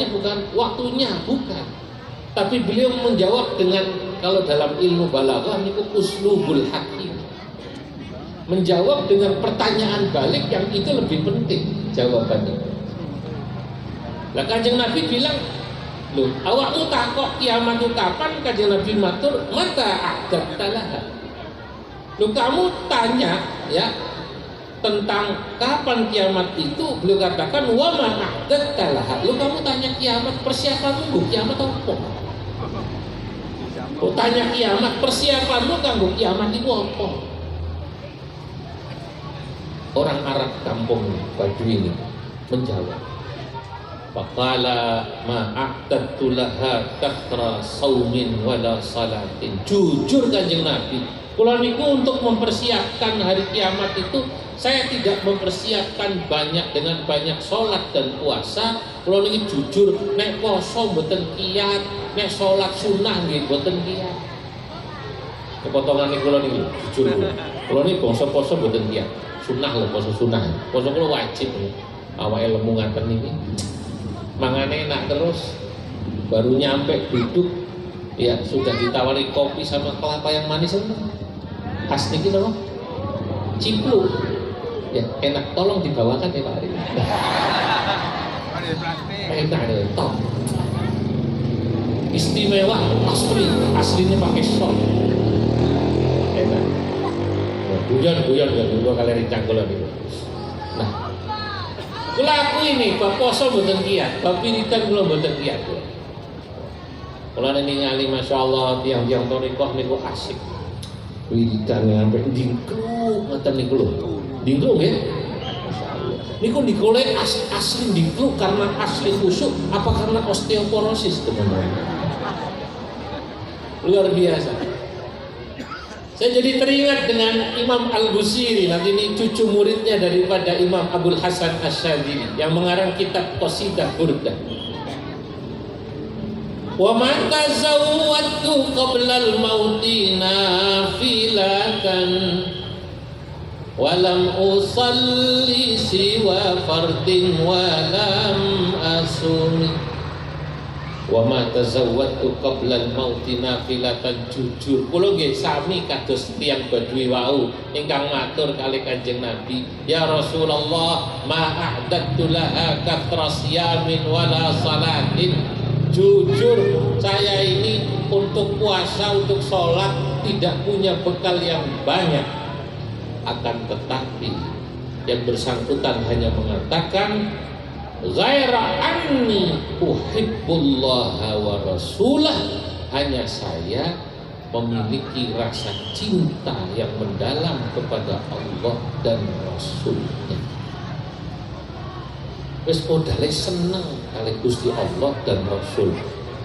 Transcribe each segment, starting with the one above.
jawabnya bukan waktunya, bukan. Tapi beliau menjawab dengan, kalau dalam ilmu balaghah itu uslubul hakim. Menjawab dengan pertanyaan balik yang itu lebih penting jawabannya. Lah Kanjeng Nabi bilang, loh, awakmu takok kiamat itu kapan? Kanjeng Nabi matur, mata a'dadtalaha. Loh, kamu tanya ya tentang kapan kiamat itu, beliau katakan wa ma a'dadtalaha. Loh, kamu tanya kiamat, persiapanmu kiamat apa? Oh, tanya kiamat, persiapanmu kanggo kiamat itu apa? Orang Arab kampung Badui ini menjawab, faqala ma a'dadtu laha kathra saumin wala salatin. Jujur Kanjeng Nabi, kula niku untuk mempersiapkan hari kiamat itu saya tidak mempersiapkan banyak dengan banyak sholat dan puasa. Kula niki jujur, nek poso mboten kiyat, nek sholat sunnah nggih mboten kiyat. Kepotongan niku kula niki jujur. Kula niki poso-poso mboten kiyat. Sunnah lho, poso sunnah. Poso kula wajib. Awake lemu ngaten niki. Mangane enak terus. Baru nyampe duduk ya sudah ditawari kopi sama kelapa yang manis itu. Khas niki napa? Cipluk. Ya enak, tolong dibawakan ya Pak Ari. Enak deh, top. Istimewa, aslinya pakai sop. Enak. Guyon kan dua kali rincang kula niku. Nah, kula aku ini bab poso mboten kiyat, bab wiridan kula mboten kiyat. Kula ningali masyaallah tiyang-tiyang thariqah niku asik. Wiridan sampai dingkluk ngoten niku lho. Dingkluk nggih. Masyaallah. Niku digolek asli dingkluk karena asli khusyuk apa karena osteoporosis teman-teman. Luar biasa. Saya jadi teringat dengan Imam Al-Busiri, nanti ini cucu muridnya daripada Imam Abul Hasan Asy-Syadzili yang mengarang kitab Qasidah Burdah. Wa man tazawwadtu qabla al-mauti nafilatan wa lam usalli siwa fardin wa lam asumi. Wa ma tazawwadtu qabla al-mauti nafilatan. Jujur kula nggih sami kados tiyang Badui wau ingkang matur kalih Kanjeng Nabi, ya Rasulullah ma a'dadtu laha kathra siyamin wala salatin. Jujur saya ini untuk puasa, untuk sholat tidak punya bekal yang banyak. Akan tetapi yang bersangkutan hanya mengatakan ghaira anni uhibbullaha wa rasulah, hanya saya memiliki rasa cinta yang mendalam kepada Allah dan Rasulnya. Wis podale seneng kali Gusti Allah dan Rasul.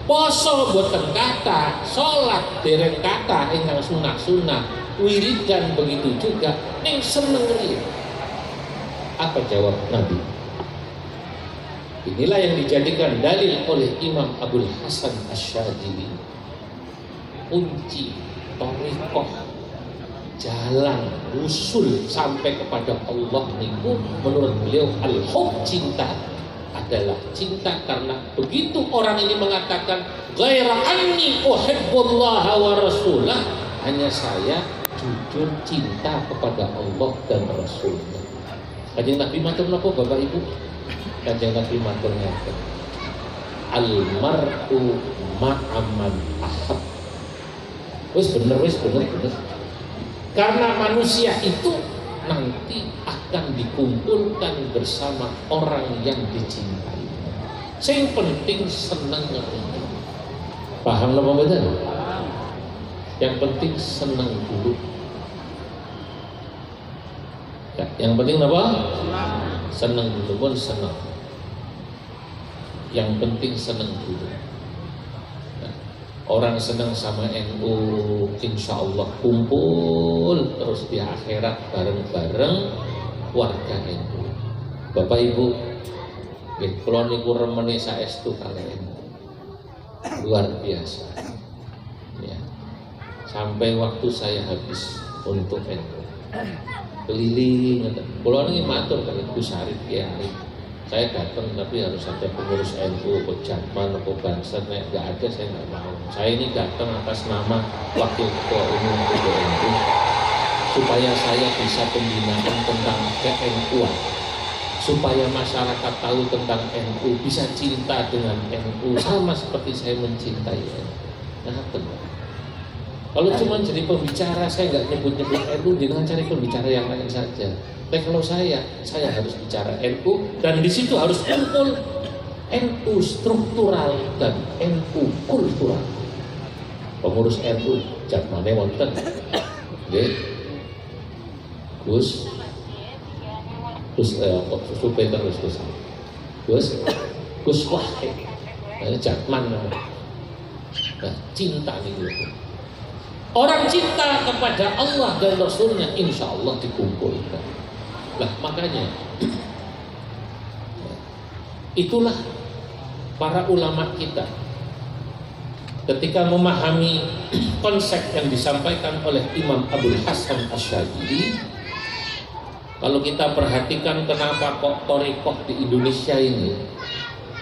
Poso boten kata, salat dereng kata ingkang sunah-sunah, wiridan begitu juga, ning seneng riyo. Apa jawab Nabi? Inilah yang dijadikan dalil oleh Imam Abul Hasan Asy-Syadzili. Kunci thariqah, jalan usul sampai kepada Allah niku menurut beliau al-hub, cinta adalah cinta karena begitu orang ini mengatakan ghaira anni uhibbullaha wa rasulah, hanya saya jujur cinta kepada Allah dan Rasulnya. Kanjeng Nabi matur napa Bapak Ibu? Kanjeng Nabi matur ngeten, al-mar'u ma'aman ahab. Wis bener. Karena manusia itu nanti akan dikumpulkan bersama orang yang dicintai. Yang penting seneng ngeri. Paham apa betul? Yang penting seneng dulu. Ya, yang penting apa? Seneng dulu pun seneng. Yang penting seneng dulu. Orang senang sama NU, insya Allah kumpul terus di akhirat bareng-bareng warga NU. Bapak Ibu, kula niku remene saestu kalih NU. Luar biasa. Ya. Sampai waktu saya habis untuk NU. Keliling, kula niki matur kalih Gus Arif Kiai. Saya datang tapi harus ada pengurus NU, Jatman, Banser, nggak ada, saya nggak mau. Saya ini datang atas nama Wakil Ketua Umum PBNU supaya saya bisa pembinaan tentang ke-NU-an, supaya masyarakat tahu tentang NU, bisa cinta dengan NU sama seperti saya mencintai NU. Nah, kalau cuma jadi pembicara, saya nggak nyebut-nyebut NU, jangan cari pembicara yang lain saja. Tapi kalau saya harus bicara NU, dan di situ harus kumpul NU struktural dan NU kultural. Pengurus NU Jatmane wonten, nggih. Gus Supaya terus Gus Wahid, Jatman. Nah, cinta nih. Orang cinta kepada Allah dan Rasulnya, insya Allah dikumpulkan. Lah makanya itulah para ulama kita ketika memahami konsep yang disampaikan oleh Imam Abdul Hasan Asy'adzili. Kalau kita perhatikan kenapa kok thariqah di Indonesia ini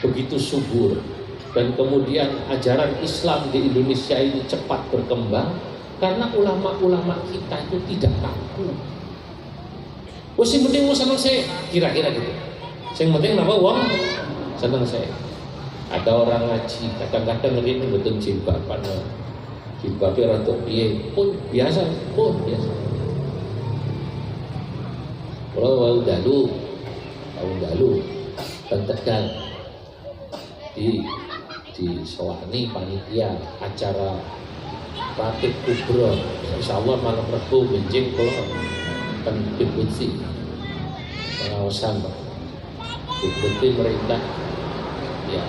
begitu subur, dan kemudian ajaran Islam di Indonesia ini cepat berkembang, karena ulama-ulama kita itu tidak kaku. Sing penting seneng saya, kira-kira gitu. Sing penting apa wong seneng saya. Ada orang ngaji, kadang-kadang ngene mboten jilbaban. Jilbabe rada piye pun biasa. Kalau tahun lalu dan Tegal di Sowani panitia acara Ratib Kubro, insyaallah malam Rabu benjing kula ten Deputi pengawasan Pak. Deputi merintah ya.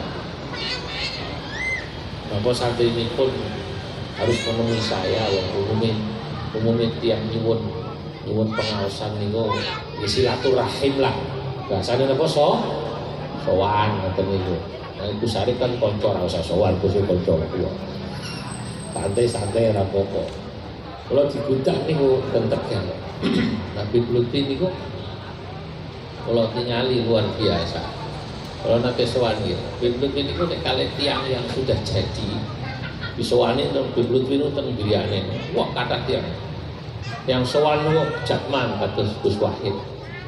Bapak santri ini pun harus menemui saya, umumin tiang nyuwun pengawasan niku ya silaturahim lah. Bahasane napa sowan ngoten niku. Nah, Gus Arif kan kanca ora usah sowan, Gus kanca kula. Santai-santai ora apa-apa. Kalau digudang niku ten Tegal. Nabi Pluti niku kalau nyali luar biasa. Kalau nanti sowan gitu, Biblut ini nek kalih tiang yang sudah jadi, disowani nang Biblut ini teng griyane. Wah kathah tiang. Yang sowan niku Jatman kados Gus Wahid.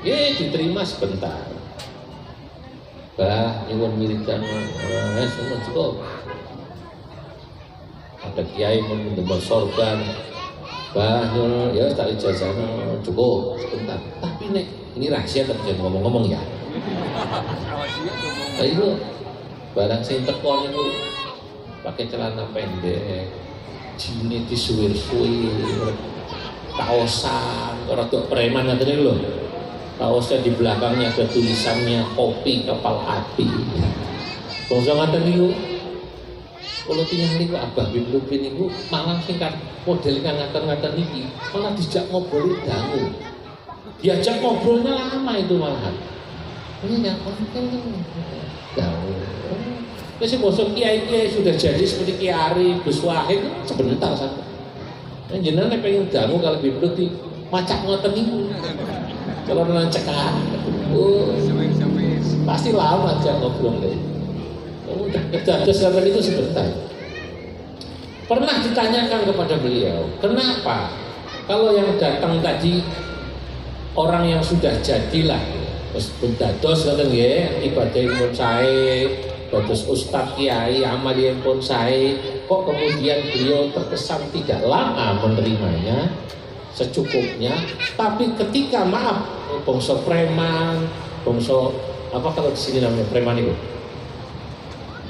Diterima sebentar. Bah nyuwun wiridan semua cukup. Ada kiai mendembal sorban. Bah ya tak ijazahnya cukup sebentar. Tapi nek ini rahasia terjadi ngomong-ngomong ya. Nah itu barang sing teko niku pakai celana pendek, jine disuwir-suwir, kaosan, ora tok preman ngoten lho. Kaosnya di belakangnya ada tulisannya kopi kapal api. Bangsa ngoten niku. Kalau tiyang niku Abah Biblut niku malah sing model kang ngaten-ngaten iki, malah dijak ngobrol dangu. Diajak ngobrolnya lama itu malahan. Ini yang penting jauh. Jadi bosok kiai sudah jadi seperti Kiai Arif, Gus Wahid sebentar saja. Yang jenengan pengen dangu kalau Biblut di macak ngoten niku. Kalau nang cekak, pasti lama aja ngobrol deh. Udah kerja sekarang itu sebentar. Pernah ditanyakan kepada beliau, kenapa kalau yang datang tadi orang yang sudah jadilah terus dados ngoten nggih, ibadahipun sae, dados ustaz kiai, amalipun sae, kok kemudian beliau terkesan tidak lama menerimanya, secukupnya, tapi ketika maaf, bangsa preman, bangsa apa kalau di sini namanya preman itu?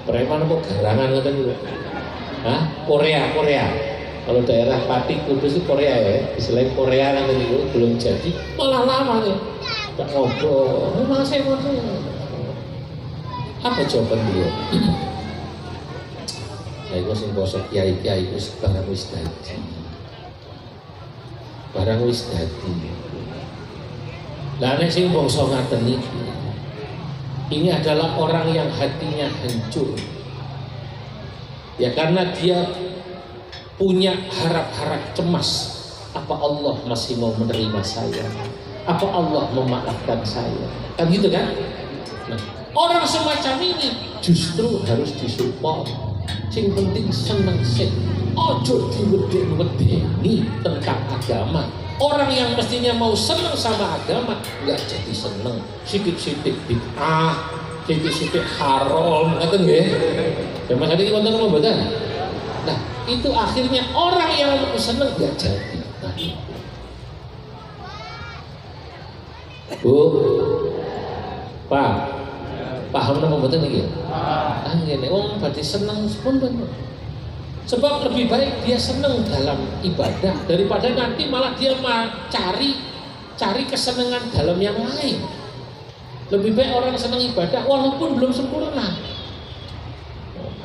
Preman apa garangan ngoten niku? Hah? Korea. Kalau daerah Pati Kudus itu Korea ya, selain Korea kan itu belum jadi, malah lama nih. Tak ngobrol, malah saya ngobrol. Apa jawaban beliau? Saya itu sing bosok kiai itu barang wis dadi. Barang wis dadi. Lah nek sing bangsa ngaten iki, ini adalah orang yang hatinya hancur. Ya karena dia punya harap-harap cemas, apa Allah masih mau menerima saya, apa Allah memaafkan saya, kan gitu kan? Nah, orang semacam ini justru harus disupport. Sing penting seneng sih. Ojo diwedeni tentang agama. Orang yang mestinya mau seneng sama agama nggak jadi seneng. Sidik-sidik bid'ah, sidik-sidik haram, ngaten nggih. Ya Mas Adi wonten apa mboten? Nah, itu akhirnya orang yang mau seneng nggak jadi. Nah, Bu, Pak, paham apa mboten iki? Ah ngene, wong badhe seneng sepundhen. Sebab lebih baik dia senang dalam ibadah daripada nanti malah dia cari kesenangan dalam yang lain. Lebih baik orang senang ibadah walaupun belum sempurna.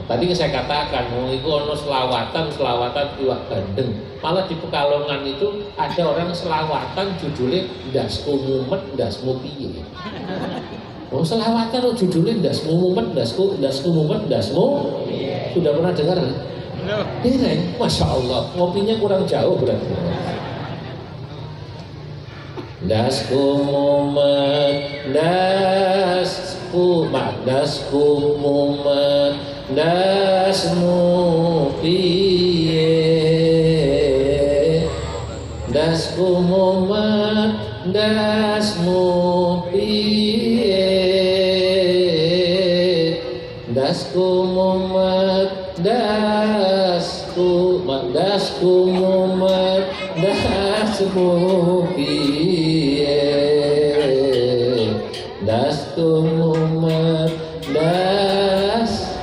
Tadi saya katakan, itu ono selawatan iwak bandeng. Malah di Pekalongan itu ada orang selawatan judulnya ndasku mumet ndasmu piye. Oh selawatan judulnya ndasmu mumet ndasku mumet ndasmu. Sudah pernah dengar? Dereng, Masya Allah, ngopinya kurang jauh berarti. Dasku mumet, dasku mumet, dasmu piye. Dasku mumet, dasmu piye. Dasku mumet, dasku mumet, dasmu piye. Dasku mumet, das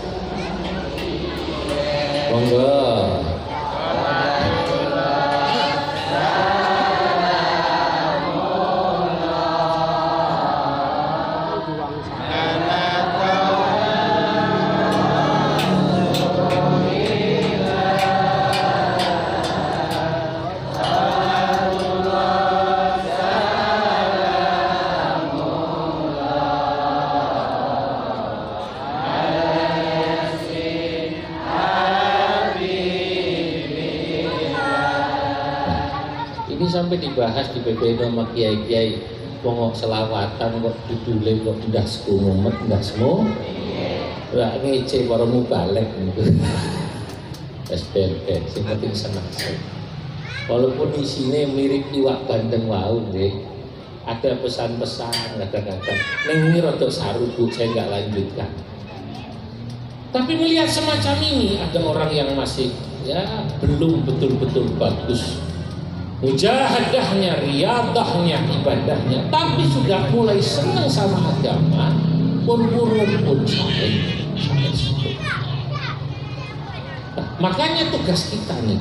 monggo. Sampai dibahas di PBNU sama kiai-kiai wong selawatan kok judule kok ndasku mumet ndasmu ora ngece para mubalek gitu. SPP sing penting seneng. Walaupun isinya mirip iwak bandeng wau nggih. Ada pesan-pesan kadang-kadang ning rada saru Bu, saya enggak lanjutkan. Tapi melihat semacam ini ada orang yang masih ya belum betul-betul bagus mujahadahnya, riyadahnya, ibadahnya, tapi sudah mulai senang sama agama, pun sampai situ. Nah, makanya tugas kita nih,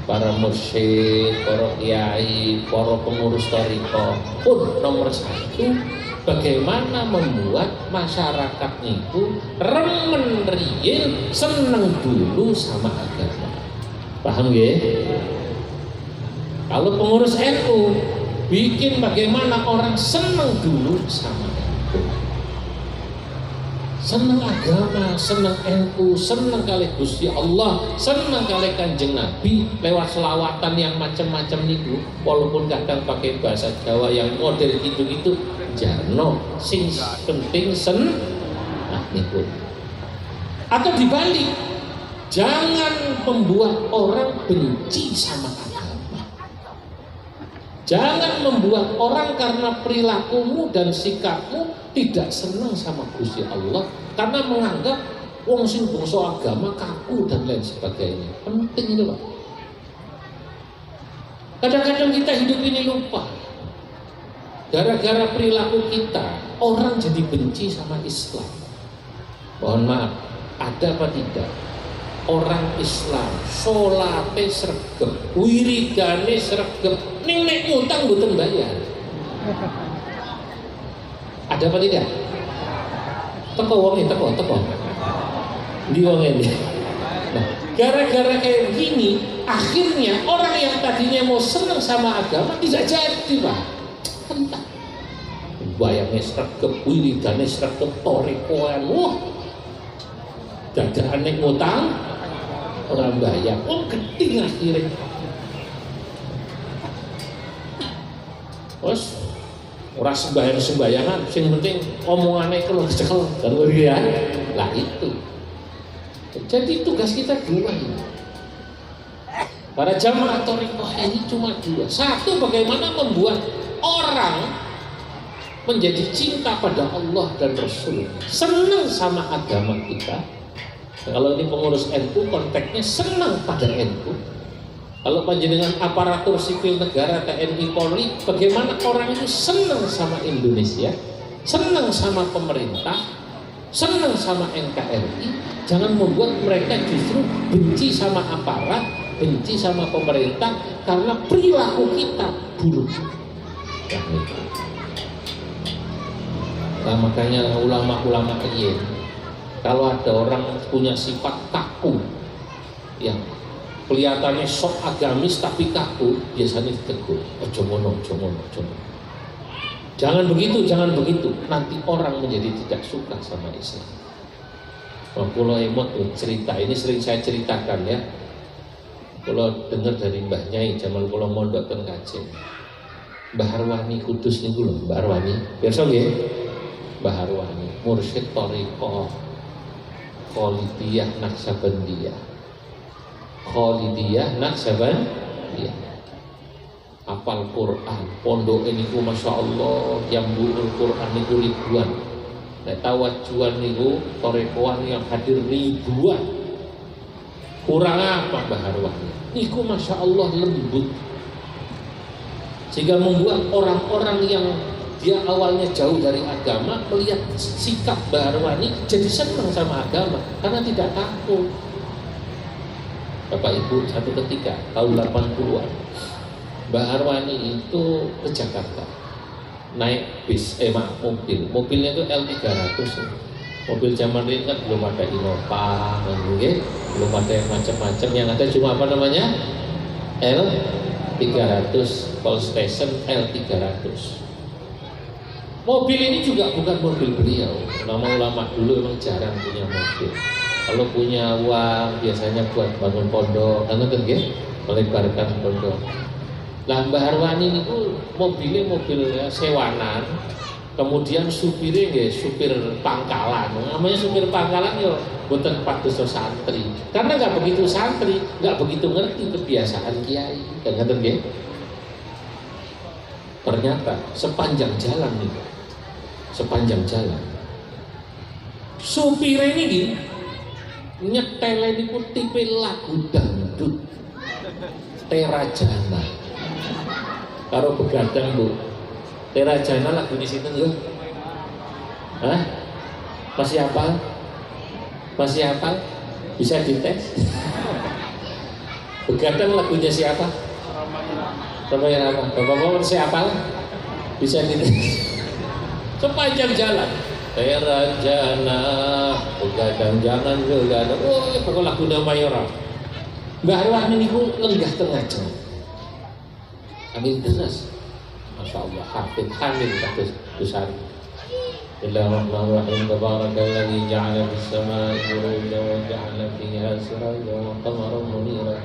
para mursyid, para kiai, para pengurus thariqah, pun nomor satu, bagaimana membuat masyarakat itu remen riyin, senang dulu sama agama. Paham ya? Kalau pengurus NU bikin bagaimana orang senang dulu sama NU, senang agama, senang NU, senang kali Gusti Allah, senang kali Kanjeng Nabi lewat selawatan yang macam-macam itu, walaupun kadang pakai bahasa Jawa yang model gitu-gitu, jarno sing penting nah niku. Atau dibalik, jangan membuat orang benci sama agama. Jangan membuat orang karena perilakumu dan sikapmu tidak senang sama Gusti Allah karena menganggap wong sing bangsa agama kaku dan lain sebagainya. Penting itu Pak. Kadang-kadang kita hidup ini lupa. Gara-gara perilaku kita, orang jadi benci sama Islam. Mohon maaf, ada apa tidak? Orang Islam sholate sregep, wiridane sregep, ning nek ngutang mboten bayar. Ada apa tidak? Teko wonge, teko. Di wonge. Nah, gara-gara kayak gini, akhirnya orang yang tadinya mau senang sama agama tidak jadi, Pak. Entah. Bayangnya sregep, wiridane sregep, torikoan, wah. Dadaan nek ngutang orang bayar, gede akhirnya. Terus Ora sembayangan, sing penting omongane kelor-kelor kan ya. Lah itu. Jadi tugas kita dua ini. Para jamaah thariqah ini cuma dua. Satu, bagaimana membuat orang menjadi cinta pada Allah dan Rasul, senang sama agama kita. Kalau ini pengurus NU, konteksnya senang pada NU. Kalau panjenengan aparatur sipil negara, TNI, Polri, bagaimana orang itu senang sama Indonesia, senang sama pemerintah, senang sama NKRI. Jangan membuat mereka justru benci sama aparat, benci sama pemerintah karena perilaku kita buruk. Nah, makanya ulama-ulama kiai, kalau ada orang punya sifat kaku, yang kelihatannya sok agamis tapi kaku, biasanya ditegur, ojo ngono. Jangan begitu, nanti orang menjadi tidak suka sama Islam. Kalau emot cerita ini sering saya ceritakan ya. Kalau dengar dari Mbah Nyai zaman kalau mondok ten Kajen, Mbah Arwani Kudus niku lho, Mbah Arwani, pirsa nggih? Mbah Arwani, mursyid thariqah Khalidiyah Naksabandiyah. Hafal Quran, pondok ini ku masya Allah, yang buul Quran niku ribuan. Nek tawajuan niku thariqahan yang hadir ribuan. Kurang apa Mbah Arwani? Niku masya Allah lembut, sehingga membuat orang-orang yang dia awalnya jauh dari agama melihat sikap Mbah Arwani jadi senang sama agama karena tidak takut. Bapak Ibu, satu ketika tahun 80-an Mbah Arwani itu ke Jakarta naik bis, mobilnya itu L300. Mobil zaman itu kan belum ada Innova, belum ada yang macam-macam, yang ada cuma apa namanya L300, Call Station L300. Mobil ini juga bukan mobil beliau. Ulama-ulama dulu memang jarang punya mobil. Kalau punya uang biasanya buat bangun pondok, kan melebarkan pondok. Lah Mbah Arwani itu mobilnya mobil sewanan, kemudian supirnya nggih supir pangkalan. Namanya supir pangkalan yo boten pados santri. Karena nggak begitu santri, nggak begitu ngerti kebiasaan kiai, kan ngoten nggih. Ternyata sepanjang jalan supir ini nyetel ini pun tipe lagu dangdut Terajana karo begadang Bu. Terajana lagu di situ yuk. Hah? Masih hafal? Bisa dites? Begadang lagunya siapa? Bapak-bapak masih hafal? Bisa dites? Sepanjang jalan Terajana begadang jangan begadang. Oh, pokok lagu nama orang. Mbah Arwani niku lenggah tengah jam. Ambil deras. Masya Allah, hafid hamil kados besar. Bismillahirrahmanirrahim. Tabarakalladzi ja'ala fis samaa'i burujan wa ja'ala fiha sirajan wa qamaran munira.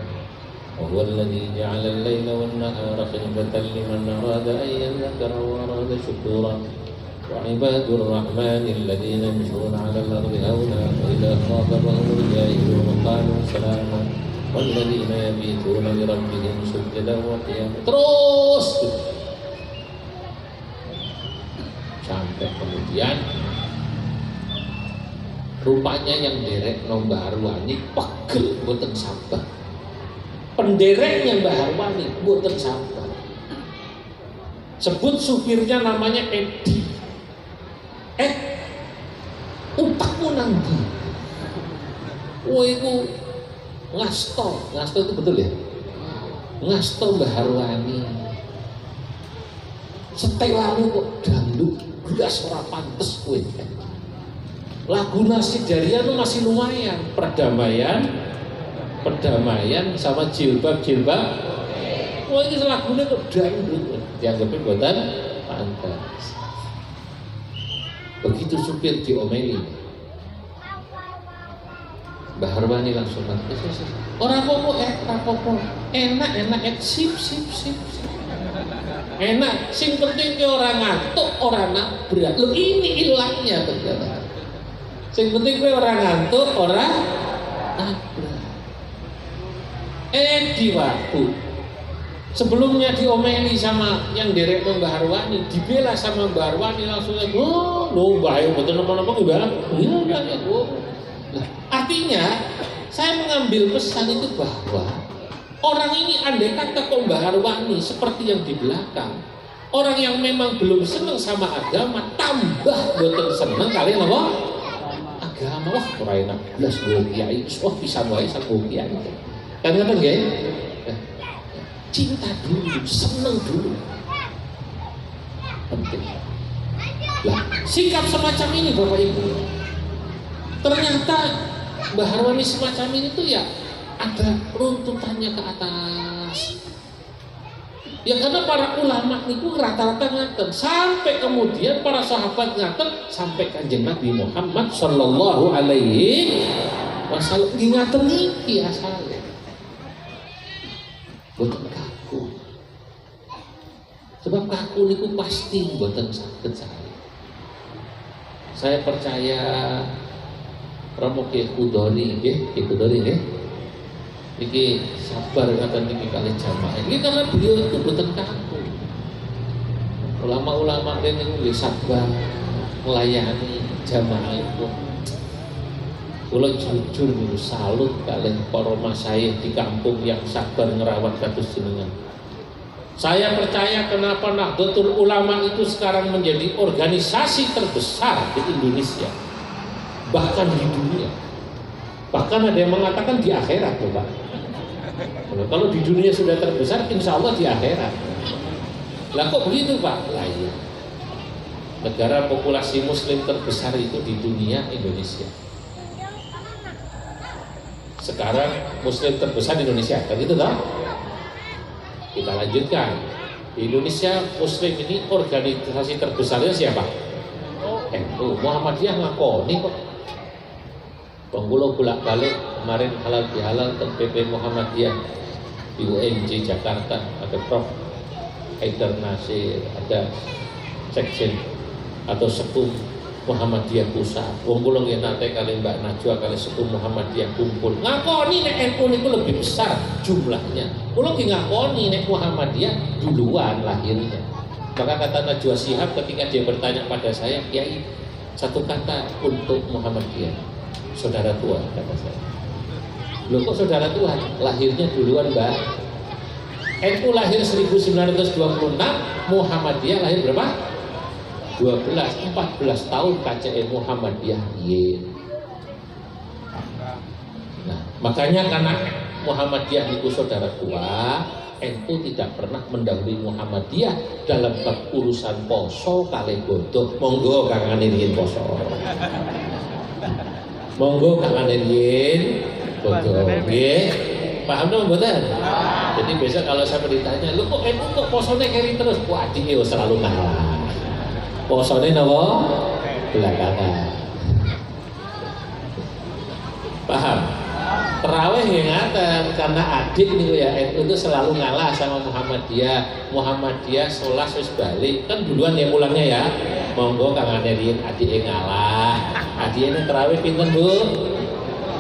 Wa huwa alladzi ja'ala al-laila wan-nahara khilfatan liman arada an yadhakkara wa arada shukura. Wa ibadur rahmanil ladzina yamshuna 'alal ardi hawna wa idza khatabahumul jahiluna qalu salama. Walladzina yabituna li rabbihim sujadan wa qiyama. Terus sampai kemudian rupanya yang derek Mbah Arwani pegel mboten sabar. Pendereknya Mbah Arwani mboten sabar. Sebut supirnya namanya Edi. Utakmu nanggi. Wah itu ngasto itu betul ya? Ngasto Mbah Arwani. Setelanmu kok dangdut, gas ora pantes kowe. Lagu Nasib Daria itu masih lumayan, perdamaian sama jilbab. Wah ini lagunya kok dangdut, dianggapnya buatan pantas. Begitu supir diomeli, Mbah Arwani langsung mati. Orang apa-apa, enak, sip. enak, sing penting ke orang ngantuk, orang nabrak. Loh ini ilahnya ternyata. Sing penting ke orang ngantuk, orang nabrak. Di waktu sebelumnya diomeli sama yang derek Mbah Arwani, dibela sama Mbah Arwani langsung oh, lo bahaya betul apa-apa enggak? Iya, nah, artinya saya mengambil pesan itu bahwa orang ini andai kata kok Mbah Arwani seperti yang di belakang, orang yang memang belum senang sama agama tambah boten senang kalian apa? Agama wah ora enak blas go kiai, wah pisan wae sak kiai. Kan ngoten nggih? Cinta dulu, senang dulu. Penting. Lah, sikap semacam ini Bapak Ibu. Ternyata Mbah Arwani semacam ini tuh ya ada runtutannya ke atas. Ya karena para ulama itu rata-rata ngaten, sampai kemudian para sahabat ngaten sampai Kanjeng Nabi Muhammad sallallahu alaihi wasallam ngaten iki asale. Boten kaku. Sebab kaku niku pasti boten saged saya percaya Romo Ki Kudori nggih, Ki Kudori nggih. Iki sabar ngaten niki kali jamaah. Iki karena beliau itu boten kaku. Ulama-ulama rene niku sabar melayani jamaah itu. Kula jujur niku salut kalih para masyayikh di kampung yang sabar ngerawat kados jenengan. Saya percaya kenapa Nahdlatul Ulama itu sekarang menjadi organisasi terbesar di Indonesia, bahkan di dunia. Bahkan ada yang mengatakan di akhirat, coba. Kalau di dunia sudah terbesar, insya Allah di akhirat. Lah kok begitu Pak? Lah iya. Negara populasi Muslim terbesar itu di dunia Indonesia. Sekarang Muslim terbesar di Indonesia, kan gitu toh? Kita lanjutkan. Di Indonesia Muslim ini organisasi terbesarnya siapa? NU. Muhammadiyah ngakoni kok. Penggulo bolak-balik kemarin halal bihalal ke PP Muhammadiyah di UNJ Jakarta, ada Prof. Haidar Nasir, ada Sekjen atau Sekum Muhammadiyah Pusat. Wong kula nggih nate kali Mbak Najwa kali Sekum Muhammadiyah kumpul. Ngakoni nek NU niku lebih besar jumlahnya. Kula nggih ngakoni nek Muhammadiyah duluan lahirnya. Maka kata Najwa Shihab ketika dia bertanya pada saya, "Kiai, satu kata untuk Muhammadiyah." Saudara tua kata saya. Loh kok saudara tua? Lahirnya duluan Mbak. NU lahir 1926, Muhammadiyah lahir berapa? 14 tahun KCN Muhammadiyah. Nah, makanya karena Muhammadiyah itu saudara tua, NU tidak pernah mendahului Muhammadiyah dalam bab urusan poso kalih bodoh. Monggo kangane riyin poso. Monggo kangane riyin bodoh. Nggih. Paham dong mboten? Jadi besok kalau saya ditanya, "Lu kok NU kok posone keri terus?" Wah, iki selalu ngalah. Posone napa? Belakangan. Paham? Terawih yang ngaten karena adik nih ya NU itu selalu ngalah sama Muhammadiyah. Muhammadiyah sholat wis balik kan duluan ya pulangnya ya. Monggo Kang Anerin adike ngalah. Adike terawih pinten Bu?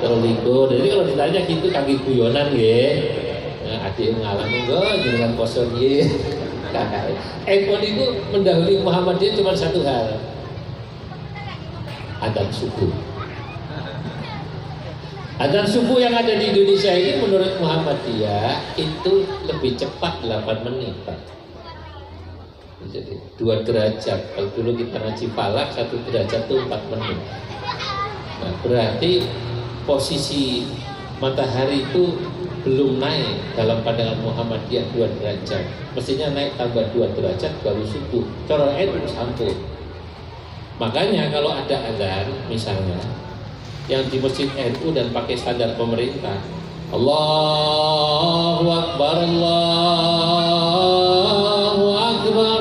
23. Jadi kalau ditanya gitu kaki guyonan nggih. Nah, adike ngalah monggo jenengan poso nggih. NU itu mendahului Muhammadiyah cuma satu hal, adzan subuh. Adzan subuh yang ada di Indonesia ini menurut Muhammadiyah itu lebih cepat 8 menit Pak. Jadi 2 derajat. Kalau dulu kita ngaji falak 1 derajat itu 4 menit. Nah, berarti posisi matahari itu belum naik dalam pandangan Muhammadiyah 2 derajat. Mestinya naik tambah 2 derajat baru subuh. Cara NU sampun. Makanya kalau ada azan misalnya yang di masjid NU dan pakai standar pemerintah, Allahu Akbar, Allahu Akbar.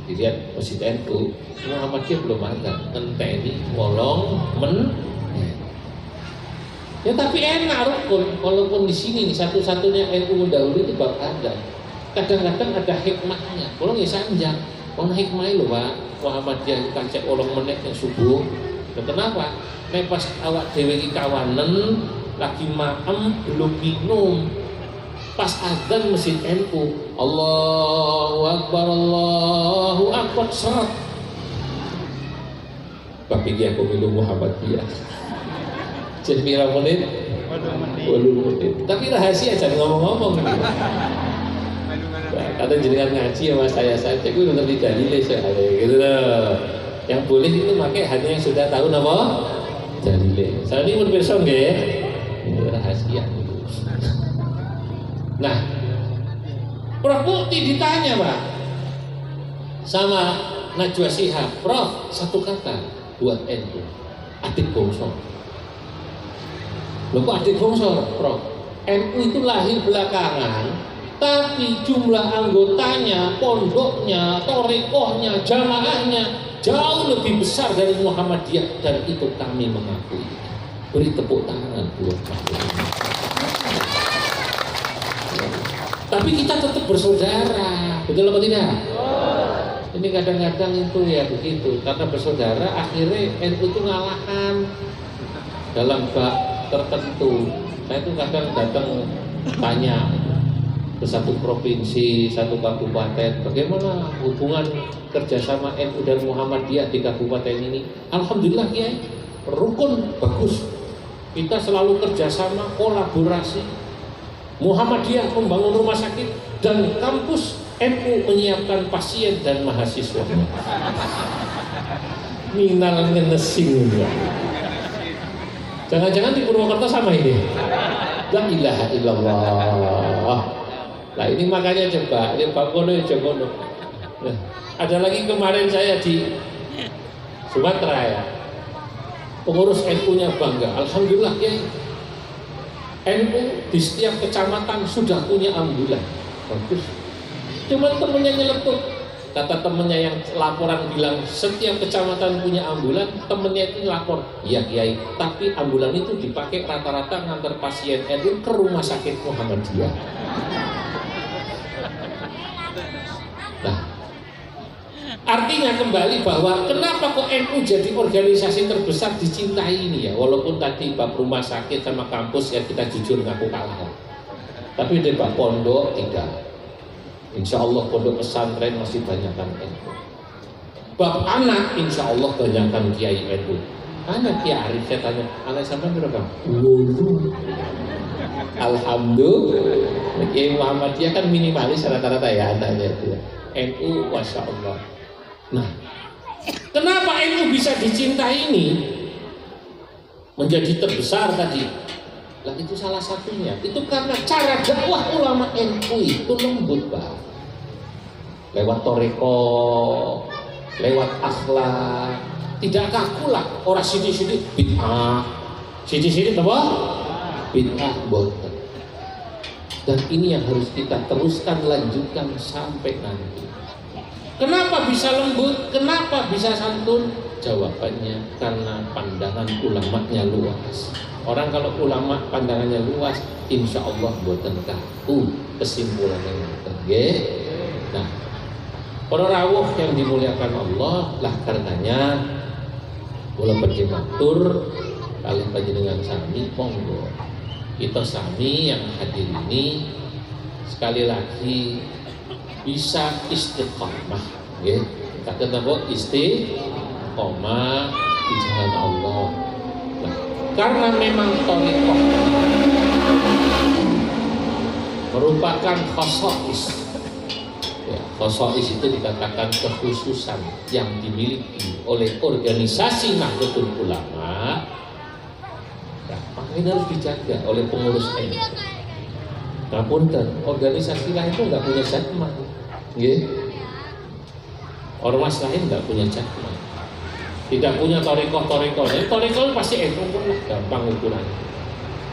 Dilihat masjid NU, Muhammadiyah belum azan. Enteni ngolong ya tapi enak rukun, walaupun di sini nih satu-satunya NU mendahului itu bab adzan. kadang-kadang ada hikmahnya. Kalau nggak sanjang, kalau hikmahnya loh Pak, Muhammadiyah kan cek orang menit yang subuh. Dan kenapa? Nek pas awak dewe iki kawanen lagi maem belum minum, pas azan masjid NU, Allahu Akbar salat. Tapi dia aku minum Muhammadiyah. Jadi pira menit? 20 menit. Tapi rahasia jangan ngomong-ngomong. Kata jenengan ngaji ya mas saya gue bener di dalile saya gitu loh. Yang boleh itu pakai hanya yang sudah tahu nama dalile. Saya ini pun besok nggih ya. Ini rahasia. Nah, Prof Mukti ditanya Pak sama Najwa Shihab, Prof satu kata buat NU, adik bongso. Loh kok adik bongso, Prof? NU itu lahir belakangan, tapi jumlah anggotanya, pondoknya, torekohnya, jamaahnya jauh lebih besar dari Muhammadiyah, dan itu kami mengakui. Beri tepuk tangan buat kami. Tapi kita tetap bersaudara, betul apa tidak? Ini kadang-kadang itu ya begitu, karena bersaudara akhirnya NU itu ngalahan dalam bab tertentu. Saya itu kadang datang tanya ke satu provinsi, satu kabupaten, bagaimana hubungan kerjasama NU dan Muhammadiyah di kabupaten ini? Alhamdulillah ya, rukun bagus. Kita selalu kerjasama, kolaborasi. Muhammadiyah membangun rumah sakit dan kampus, NU menyiapkan pasien dan mahasiswa. Minal ngenesing ya. Jangan-jangan di Purwokerto sama ini. La ilaha illallah. Nah ini makanya coba, ini Pak Kono, Jokono. Nah, ada lagi kemarin saya di Sumatera ya. Pengurus NU-nya bangga, alhamdulillah ya. NU di setiap kecamatan sudah punya ambulan, bagus. Cuma temennya nyeletuk, kata temennya yang laporan bilang setiap kecamatan punya ambulan, temennya itu lapor, iya kiai, tapi ambulan itu dipakai rata-rata ngantar pasien NU ke rumah sakit Muhammadiyah. Nah, artinya kembali bahwa kenapa kok NU jadi organisasi terbesar dicintai ini ya, walaupun tadi bab rumah sakit sama kampus ya kita jujur ngaku kalah, tapi di bab pondok tidak. Insya Allah pondok pesantren masih banyakkan NU. Bab anak insya Allah banyakkan kiai NU. Anak Kiai Arif saya tanya, anak sampai berapa? 10. Alhamdulillah. Kiai Muhammadiyah kan minimalis rata-rata ya anaknya itu. NU, masya Allah. Nah, kenapa NU bisa dicintai ini menjadi terbesar tadi? Lah itu salah satunya. Itu karena cara dakwah ulama NU itu lembut Pak. Lewat toreko, lewat akhlak, tidak kaku lah. Orang sidik-sidik bid'ah, sidik-sidik apa? Bid'ah boten. Dan ini yang harus kita teruskan, lanjutkan sampai nanti. Kenapa bisa lembut? Kenapa bisa santun? Jawabannya karena pandangan ulamanya luas. Orang kalau ulama pandangannya luas, insya Allah boten kaku kesimpulannya ngoten nggih. Nah, para rawuh yang dimuliakan Allah, lah karenanya kula badhe matur kalih panjenengan sami monggo. Kita sami yang hadir ini sekali lagi bisa istiqomah, ya. Kita kenapa istiqomah di jalan Allah. Nah, karena memang thariqah merupakan khosais. Ya, khosais itu dikatakan kekhususan yang dimiliki oleh organisasi Nahdlatul Ulama. Nah, makanya harus dijaga oleh pengurus NU. Namun dan organisasi lain itu nggak punya jatmah, yeah. Ormas lain nggak punya jatmah, tidak punya torikoh. Torikoh pasti NU pun gampang ukurannya.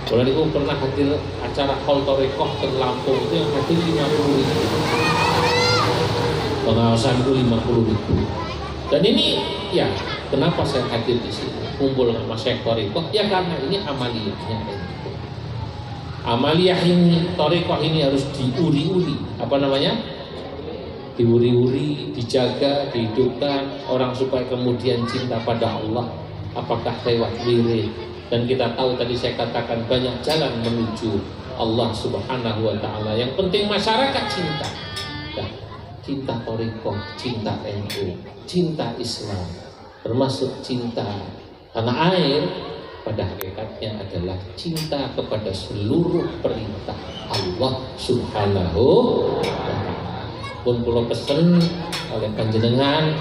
Kalau itu pernah hadir acara hall torikoh ke Lampung itu yang hadir 50.000, pengawasan itu 50.000. Dan ini ya kenapa saya hadir di sini kumpul sama Syekh Torikoh ya karena ini amaliyahnya NU. Amaliyah ini, thariqah ini harus diuri-uri. Apa namanya? Diuri-uri, dijaga, dihidupkan orang supaya kemudian cinta pada Allah. Apakah lewat wirid? Dan kita tahu tadi saya katakan banyak jalan menuju Allah Subhanahu wa taala. Yang penting masyarakat cinta. Nah, cinta thariqah, cinta NU, cinta Islam, termasuk cinta tanah air, pada hakikatnya adalah cinta kepada seluruh perintah Allah Subhanahu wa ta'ala. Pun kula pesen oleh panjenengan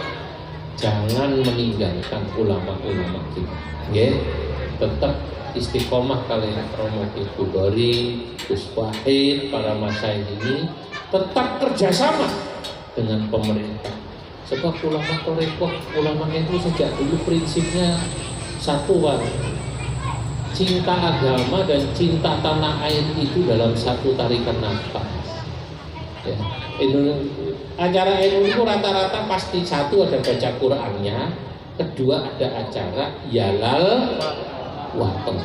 jangan meninggalkan ulama-ulama kita. Nggih, tetap istiqomah kalian Romo Kudori, Gus Wahid, para masyayikh ini tetap kerjasama dengan pemerintah. Sebab ulama thariqah, ulama itu sejak dulu prinsipnya satu, Pak. Cinta agama dan cinta tanah air itu dalam satu tarikan nafas. Ya. Acara NU itu rata-rata pasti satu ada baca Qur'annya, kedua ada acara Yalal Waton.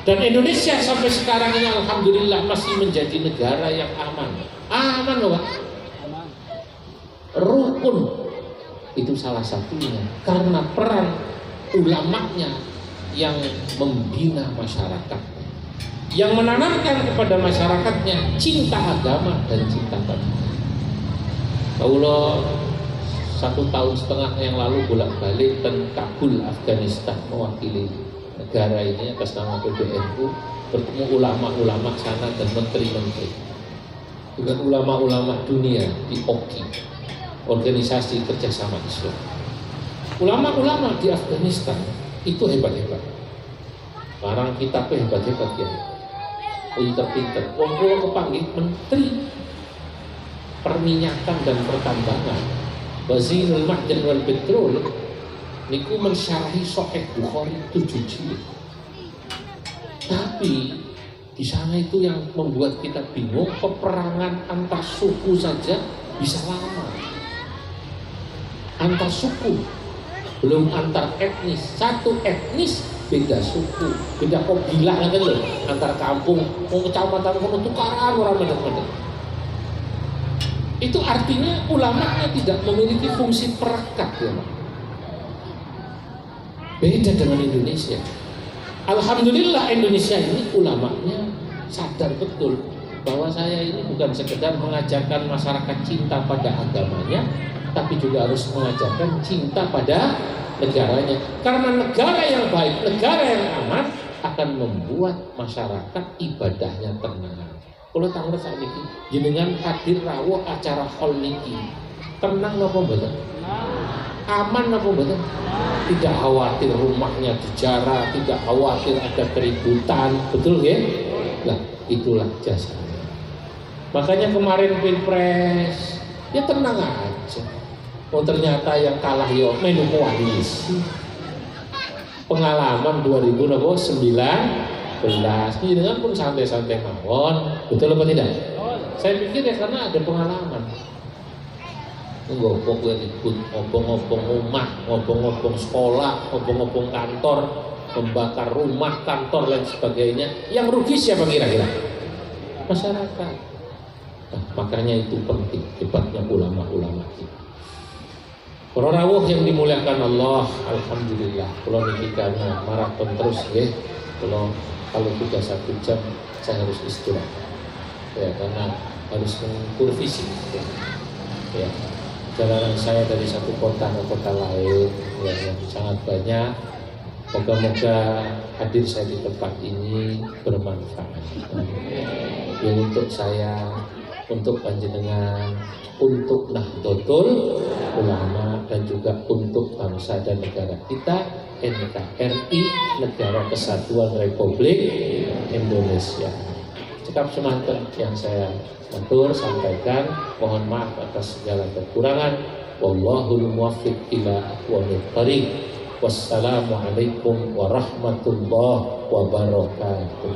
Dan Indonesia sampai sekarang ini alhamdulillah masih menjadi negara yang aman. Aman loh, Pak. Rukun itu salah satunya karena peran ulamanya yang membina masyarakat, yang menanamkan kepada masyarakatnya cinta agama dan cinta tanah. Kaulah 1,5 tahun yang lalu bolak-balik ke Kabul, Afghanistan, mewakili negara ini atas nama PBNU, bertemu ulama-ulama sana dan menteri-menteri dengan ulama-ulama dunia di OKI, Organisasi Kerjasama Islam. Ulama-ulama di Afghanistan itu hebat-hebat. Sekarang kita hebat-hebat ya, pinter-pinter. Wong kula kepanggih menteri perminyakan dan pertambangan, Wazirul Ma'dan wal Petrol, niku mensyarahi Sahih Bukhari 7 jilid. Tapi di sana itu yang membuat kita bingung, peperangan antar suku saja bisa lama. Antar suku, belum antar etnis. Satu etnis beda suku, beda kabilah kan loh, antar kampung, mau kecamatan mau tukaran orang medek-medek. Itu artinya ulamanya tidak memiliki fungsi perekat ya, Pak. Beda dengan Indonesia. Alhamdulillah Indonesia ini ulamanya sadar betul bahwa saya ini bukan sekedar mengajarkan masyarakat cinta pada agamanya, tapi juga harus mengajarkan cinta pada negaranya. Karena negara yang baik, negara yang aman akan membuat masyarakat ibadahnya tenang. Kalau tahu saat ini, jenengan hadir rawuh acara hall niki, tenang apa betul? Aman apa betul? Tidak khawatir rumahnya dijarah, tidak khawatir ada keributan, betul ya? Nah, itulah jasanya. Makanya kemarin Pilpres, ya tenang aja. Oh ternyata yang kalah yo menu koalisi. Pengalaman 2009 ini dengan pun santai-santai mawon, betul apa tidak? Saya pikir ya karena ada pengalaman. Ngobong ribut, ngobong-ngobong rumah, ngobong-ngobong sekolah, ngobong-ngobong kantor, membakar rumah, kantor dan sebagainya. Yang rugi siapa kira-kira? Masyarakat. Nah, makanya itu penting debatnya ulama-ulama kita. Para rawuh yang dimuliakan Allah, alhamdulillah. Kalau niki karena maraton terus ya. Kalau sudah 1 jam saya harus istirahat. Ya, karena harus mengukur fisik. Ya. Perjalanan saya dari satu kota ke kota lain ya, yang sangat banyak. Moga-moga hadir saya di tempat ini bermanfaat. Ya, untuk saya, untuk panjenengan, untuk Nahdlatul Ulama dan juga untuk bangsa dan negara kita NKRI, Negara Kesatuan Republik Indonesia. Cekap semanten yang saya atur sampaikan, mohon maaf atas segala kekurangan. Wallahul muwaffiq ila aqwamit thariq. Wassalamualaikum warahmatullahi wabarakatuh.